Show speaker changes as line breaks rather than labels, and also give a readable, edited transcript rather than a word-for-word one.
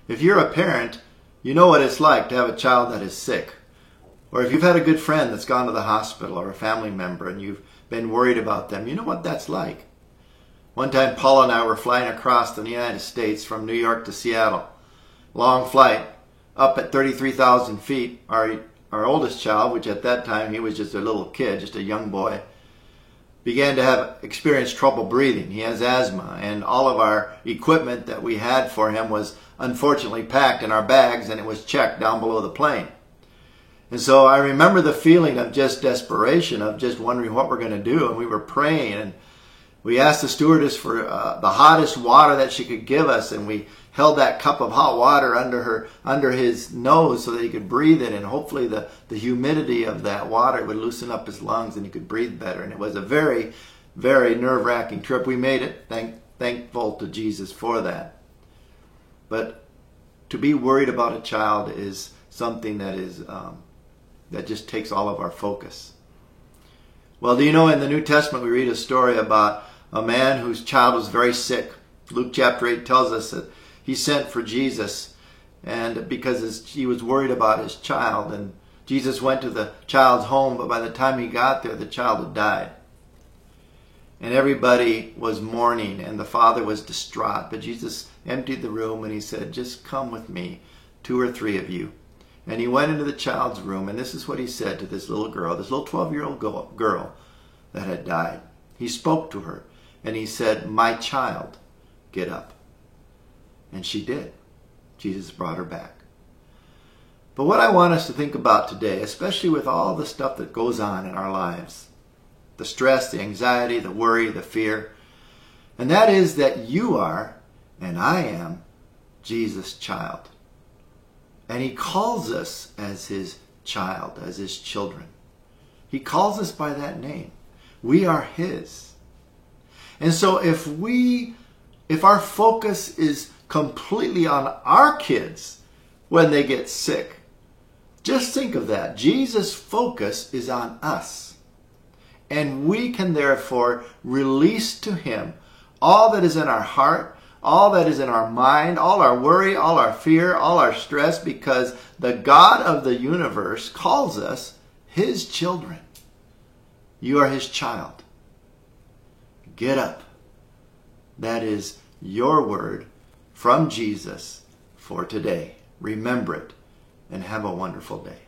If you're a parent, you know what it's like to have a child that is sick. Or if you've had a good friend that's gone to the hospital or a family member and you've been worried about them, you know what that's like. One time Paula and I were flying across the United States from New York to Seattle. Long flight, up at 33,000 feet. Our oldest child, which at that time he was just a little kid, just a young boy, began to experience trouble breathing. He has asthma, and all of our equipment that we had for him was unfortunately packed in our bags, and it was checked down below the plane. And so I remember the feeling of just desperation, of just wondering what we're going to do. And we were praying, and we asked the stewardess for the hottest water that she could give us, and we held that cup of hot water under his nose so that he could breathe it, and hopefully the humidity of that water would loosen up his lungs and he could breathe better. And it was a very, very nerve-wracking trip. We made it. Thankful to Jesus for that. But to be worried about a child is something that is that just takes all of our focus. Well, do you know in the New Testament we read a story about a man whose child was very sick. Luke chapter 8 tells us that he sent for Jesus, and because he was worried about his child, and Jesus went to the child's home, but by the time he got there, the child had died. And everybody was mourning, and the father was distraught. But Jesus emptied the room, and he said, "Just come with me, 2 or 3 of you." And he went into the child's room, and this is what he said to this little girl, this little 12-year-old girl that had died. He spoke to her, and he said, "My child, get up." And she did. Jesus brought her back. But what I want us to think about today, especially with all the stuff that goes on in our lives, the stress, the anxiety, the worry, the fear, and that is that you are, and I am, Jesus' child. And he calls us as his child, as his children. He calls us by that name. We are his. And so if our focus is completely on our kids when they get sick, just think of that. Jesus' focus is on us. And we can therefore release to him all that is in our heart, all that is in our mind, all our worry, all our fear, all our stress, because the God of the universe calls us his children. You are his child. Get up. That is your word from Jesus for today. Remember it and have a wonderful day.